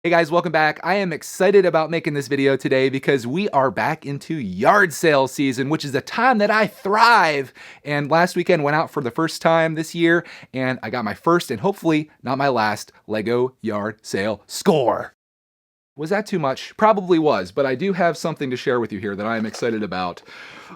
Hey guys, welcome back. I am excited about making this video today because we are back into yard sale season, which is the time that I thrive. And last weekend went out for the first time this year, and I got my first and hopefully not my last Lego yard sale score. Was that too much? Probably was, but I do have something to share with you here that I am excited about.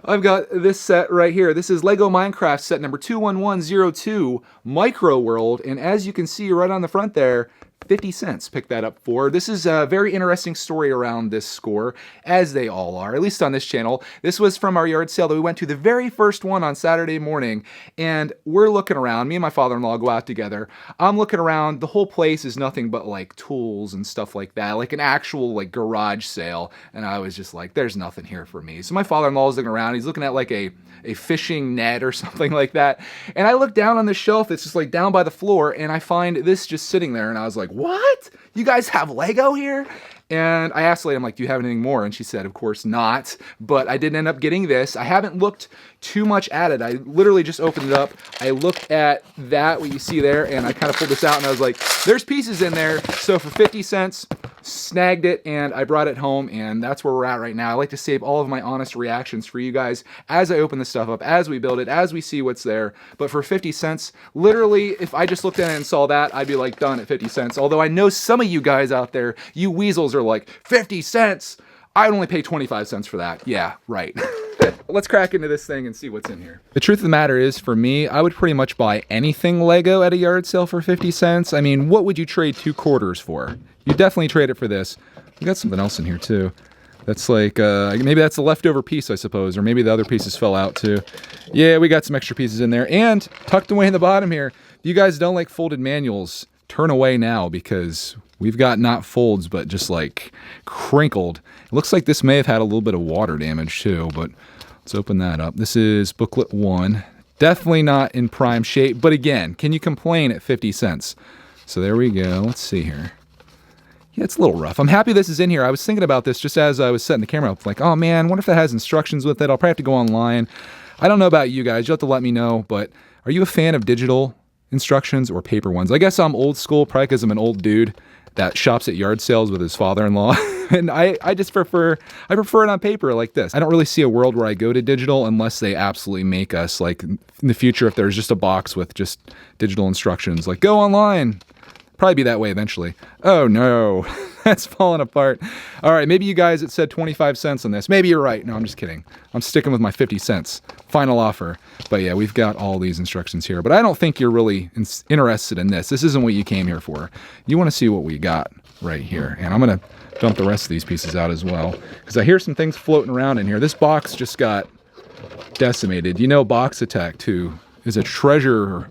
I've got this set right here. This is Lego Minecraft set number 21102 Micro World, and as you can see right on the front there, 50 cents picked that up for. This is a very interesting story around this score, as they all are, at least on this channel. This was from our yard sale that we went to, the very first one on Saturday morning, and we're looking around. Me and my father-in-law go out together. I'm looking around. The whole place is nothing but like tools and stuff like that, like an actual like garage sale, and I was just like, there's nothing here for me. So my father-in-law is looking around. He's looking at like a fishing net or something like that, and I look down on the shelf that's just like down by the floor, and I find this just sitting there, and I was like, what? You guys have Lego here? And I asked the lady, I'm like, do you have anything more? And she said, of course not. But I did end up getting this. I haven't looked too much at it. I literally just opened it up. I looked at that, what you see there, and I kind of pulled this out, and I was like, there's pieces in there. So for 50 cents, snagged it, and I brought it home, and that's where we're at right now. I like to save all of my honest reactions for you guys as I open this stuff up, as we build it, as we see what's there. But for 50 cents, literally, if I just looked at it and saw that, I'd be like, done at 50 cents. Although I know some of you guys out there, you weasels are like, 50 cents? I'd only pay 25 cents for that. Yeah, right. Let's crack into this thing and see what's in here. The truth of the matter is, for me, I would pretty much buy anything Lego at a yard sale for 50 cents. I mean, what would you trade 2 quarters for? You definitely trade it for this. We got something else in here too. That's like, maybe that's a leftover piece, I suppose, or maybe the other pieces fell out too. Yeah, we got some extra pieces in there. And tucked away in the bottom here, if you guys don't like folded manuals, turn away now, because we've got not folds, but just like crinkled. It looks like this may have had a little bit of water damage too, but let's open that up. This is booklet 1. Definitely not in prime shape, but again, can you complain at 50 cents? So there we go. Let's see here. Yeah, it's a little rough. I'm happy this is in here. I was thinking about this just as I was setting the camera up. Like, oh man, what if that has instructions with it? I'll probably have to go online. I don't know about you guys. You'll have to let me know, but are you a fan of digital instructions or paper ones? I guess I'm old school, probably because I'm an old dude that shops at yard sales with his father-in-law. And I just prefer it on paper like this. I don't really see a world where I go to digital unless they absolutely make us, like in the future, if there's just a box with just digital instructions, like go online. Probably be that way eventually. Oh no, that's falling apart. All right, maybe you guys, it said 25 cents on this. Maybe you're right. No, I'm just kidding. I'm sticking with my 50 cents. Final offer. But yeah, we've got all these instructions here. But I don't think you're really interested in this. This isn't what you came here for. You want to see what we got right here. And I'm going to dump the rest of these pieces out as well, because I hear some things floating around in here. This box just got decimated. You know brickitect, who is a treasurer?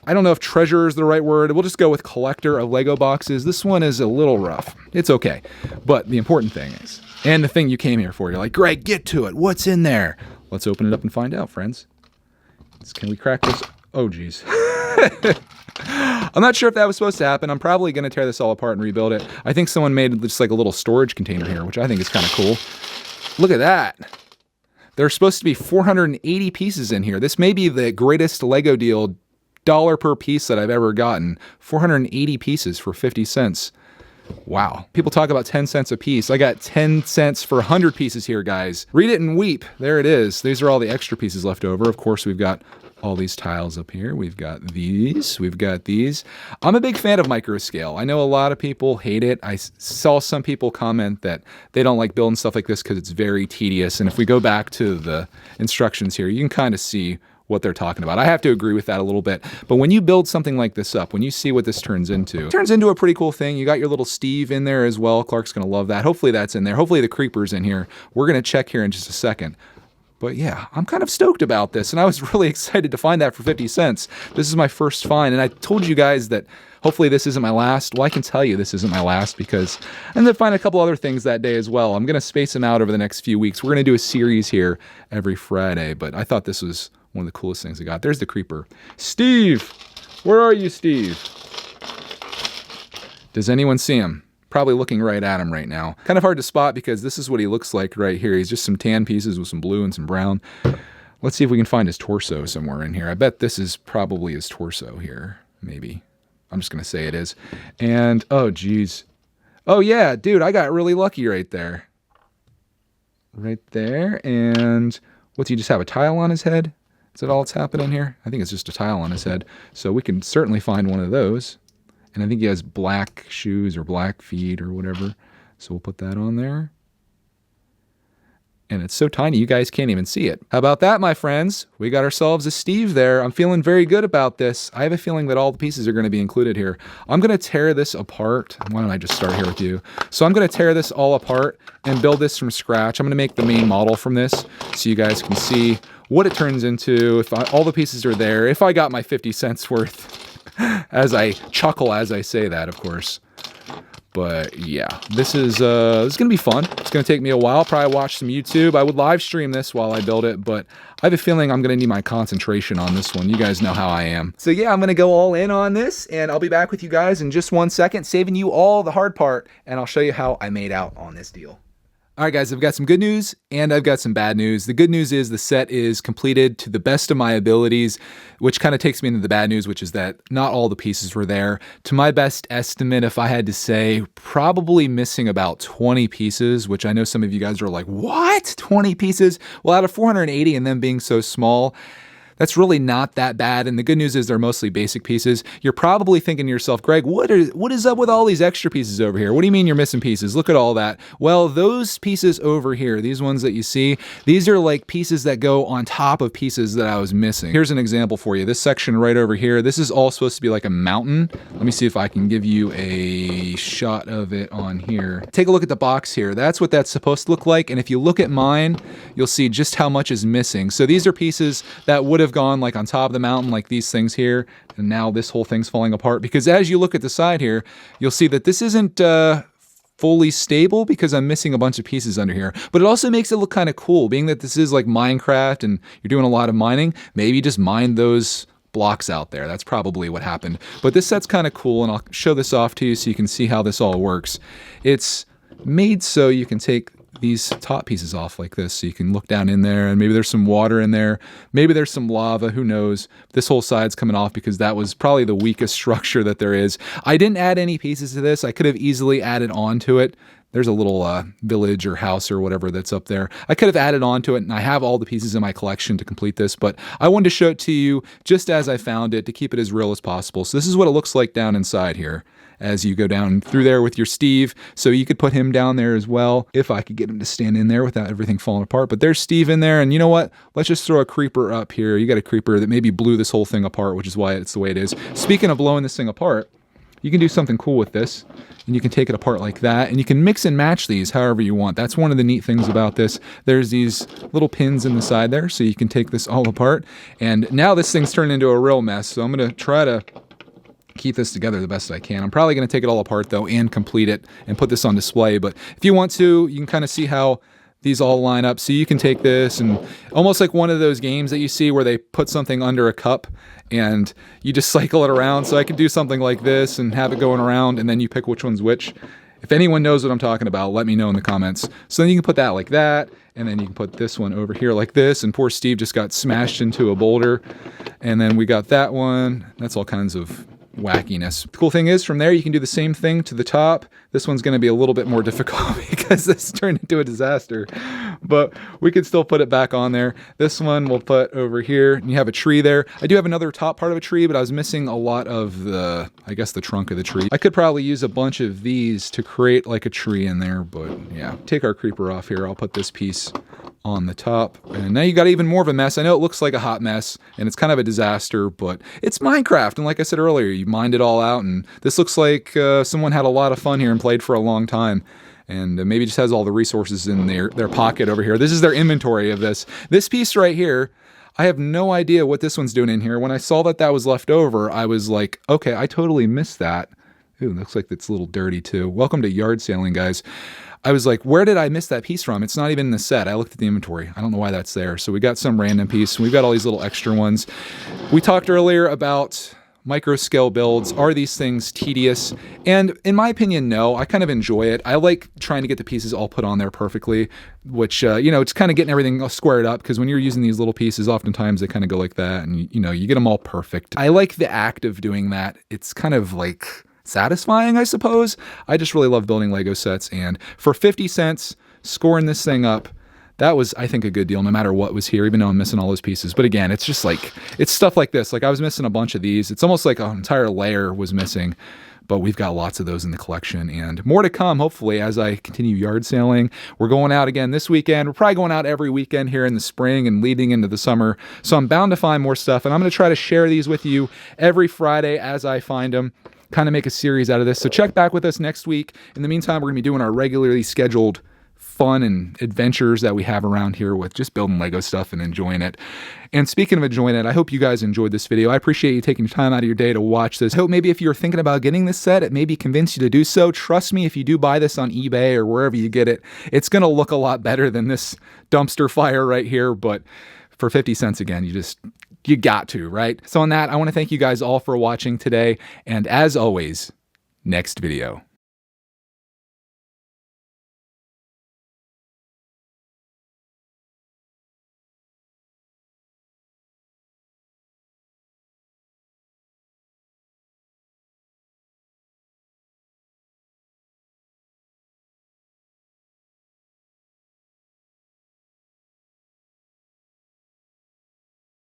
I don't know if treasurer is the right word. We'll just go with collector of Lego boxes. This one is a little rough. It's okay. But the important thing is, and the thing you came here for, you're like, Greg, get to it. What's in there? Let's open it up and find out, friends. Can we crack this? Oh, geez. I'm not sure if that was supposed to happen. I'm probably going to tear this all apart and rebuild it. I think someone made just like a little storage container here, which I think is kind of cool. Look at that. There's supposed to be 480 pieces in here. This may be the greatest Lego deal, dollar per piece, that I've ever gotten. 480 pieces for 50 cents. Wow. People talk about 10 cents a piece. I got 10 cents for 100 pieces here, guys. Read it and weep. There it is. These are all the extra pieces left over. Of course, we've got all these tiles up here. We've got these. We've got these. I'm a big fan of micro scale. I know a lot of people hate it. I saw some people comment that they don't like building stuff like this because it's very tedious. And if we go back to the instructions here, you can kind of see what they're talking about. I have to agree with that a little bit. But when you build something like this up, when you see what this turns into, it turns into a pretty cool thing. You got your little Steve in there as well. Clark's going to love that. Hopefully that's in there. Hopefully the creeper's in here. We're going to check here in just a second. But yeah, I'm kind of stoked about this, and I was really excited to find that for 50 cents. This is my first find, and I told you guys that hopefully this isn't my last. Well, I can tell you this isn't my last, because I'm going to find a couple other things that day as well. I'm going to space them out over the next few weeks. We're going to do a series here every Friday, but I thought this was one of the coolest things I got. There's the creeper. Steve! Where are you, Steve? Does anyone see him? Probably looking right at him right now. Kind of hard to spot because this is what he looks like right here. He's just some tan pieces with some blue and some brown. Let's see if we can find his torso somewhere in here. I bet this is probably his torso here, maybe. I'm just going to say it is. And, oh, geez. Oh, yeah, dude, I got really lucky right there. Right there. And what's he just have a tile on his head? Is that all that's happening here? I think it's just a tile on his head. So we can certainly find one of those. And I think he has black shoes or black feet or whatever. So we'll put that on there. And it's so tiny you guys can't even see it. How about that, my friends? We got ourselves a Steve there. I'm feeling very good about this. I have a feeling that all the pieces are going to be included here. I'm going to tear this apart. Why don't I just start here with you? So I'm going to tear this all apart and build this from scratch. I'm going to make the main model from this so you guys can see what it turns into, if all the pieces are there, if I got my 50 cents worth, as I chuckle as I say that, of course. But yeah, this is going to be fun. It's going to take me a while. Probably watch some YouTube. I would live stream this while I build it, but I have a feeling I'm going to need my concentration on this one. You guys know how I am. So yeah, I'm going to go all in on this, and I'll be back with you guys in just 1 second, saving you all the hard part, and I'll show you how I made out on this deal. All right, guys, I've got some good news and I've got some bad news. The good news is the set is completed to the best of my abilities, which kind of takes me into the bad news, which is that not all the pieces were there. To my best estimate, if I had to say, probably missing about 20 pieces, which I know some of you guys are like, what? 20 pieces? Well, out of 480 and them being so small, that's really not that bad, and the good news is they're mostly basic pieces. You're probably thinking to yourself, Greg, what is up with all these extra pieces over here? What do you mean you're missing pieces? Look at all that. Well, those pieces over here, these ones that you see, these are like pieces that go on top of pieces that I was missing. Here's an example for you. This section right over here, this is all supposed to be like a mountain. Let me see if I can give you a shot of it on here. Take a look at the box here. That's what that's supposed to look like, and if you look at mine, you'll see just how much is missing. So these are pieces that would have gone like on top of the mountain, like these things here, and now this whole thing's falling apart, because as you look at the side here, you'll see that this isn't fully stable because I'm missing a bunch of pieces under here. But it also makes it look kind of cool, being that this is like Minecraft and you're doing a lot of mining. Maybe just mine those blocks out there. That's probably what happened. But this set's kind of cool, and I'll show this off to you so you can see how this all works. It's made so you can take these top pieces off like this, so you can look down in there, and maybe there's some water in there, maybe there's some lava, who knows. This whole side's coming off because that was probably the weakest structure that there is. I didn't add any pieces to this. I could have easily added on to it. There's a little village or house or whatever that's up there. I could have added on to it, and I have all the pieces in my collection to complete this, but I wanted to show it to you just as I found it to keep it as real as possible. So this is what it looks like down inside here as you go down through there with your Steve. So you could put him down there as well, if I could get him to stand in there without everything falling apart. But there's Steve in there, and you know what? Let's just throw a creeper up here. You got a creeper that maybe blew this whole thing apart, which is why it's the way it is. Speaking of blowing this thing apart, you can do something cool with this, and you can take it apart like that, and you can mix and match these however you want. That's one of the neat things about this. There's these little pins in the side there, so you can take this all apart. And now this thing's turned into a real mess, so I'm going to try to keep this together the best I can. I'm probably going to take it all apart though and complete it and put this on display, but if you want to, you can kind of see how these all line up. So you can take this, and almost like one of those games that you see where they put something under a cup and you just cycle it around. So I could do something like this and have it going around, and then you pick which one's which. If anyone knows what I'm talking about, let me know in the comments. So then you can put that like that, and then you can put this one over here like this, and poor Steve just got smashed into a boulder. And then we got that one. That's all kinds of wackiness. The cool thing is, from there you can do the same thing to the top. This one's going to be a little bit more difficult because this turned into a disaster, but we can still put it back on there. This one we'll put over here, and you have a tree there. I do have another top part of a tree, but I was missing a lot of the, I guess, the trunk of the tree. I could probably use a bunch of these to create like a tree in there, but yeah. Take our creeper off here. I'll put this piece on the top, and now you got even more of a mess. I know it looks like a hot mess and it's kind of a disaster, but it's Minecraft, and like I said earlier, you mined it all out, and this looks like someone had a lot of fun here and played for a long time, and maybe just has all the resources in their pocket over here. This is their inventory of this piece right here. I have no idea what this one's doing in here. When I saw that was left over, I was like, okay, I totally missed that. Ooh, looks like it's a little dirty too. Welcome to yard sailing, guys. I was like, where did I miss that piece from? It's not even in the set. I looked at the inventory. I don't know why that's there. So we got some random piece. We've got all these little extra ones. We talked earlier about micro scale builds. Are these things tedious? And in my opinion, no. I kind of enjoy it. I like trying to get the pieces all put on there perfectly, which, it's kind of getting everything squared up, because when you're using these little pieces, oftentimes they kind of go like that, and, you get them all perfect. I like the act of doing that. It's kind of like satisfying, I suppose. I just really love building Lego sets, and for 50 cents, scoring this thing up, that was, I think, a good deal no matter what was here, even though I'm missing all those pieces. But again, it's just like, it's stuff like this. Like I was missing a bunch of these. It's almost like an entire layer was missing, but we've got lots of those in the collection, and more to come, hopefully, as I continue yard sailing. We're going out again this weekend. We're probably going out every weekend here in the spring and leading into the summer. So I'm bound to find more stuff, and I'm going to try to share these with you every Friday as I find them. Kind of make a series out of this. So check back with us next week. In the meantime, we're going to be doing our regularly scheduled fun and adventures that we have around here with just building Lego stuff and enjoying it. And speaking of enjoying it, I hope you guys enjoyed this video. I appreciate you taking time out of your day to watch this. I hope maybe if you're thinking about getting this set, it maybe convinced you to do so. Trust me, if you do buy this on eBay or wherever you get it, it's going to look a lot better than this dumpster fire right here. But for 50 cents again, you got to, right? So on that, I want to thank you guys all for watching today. And as always, next video.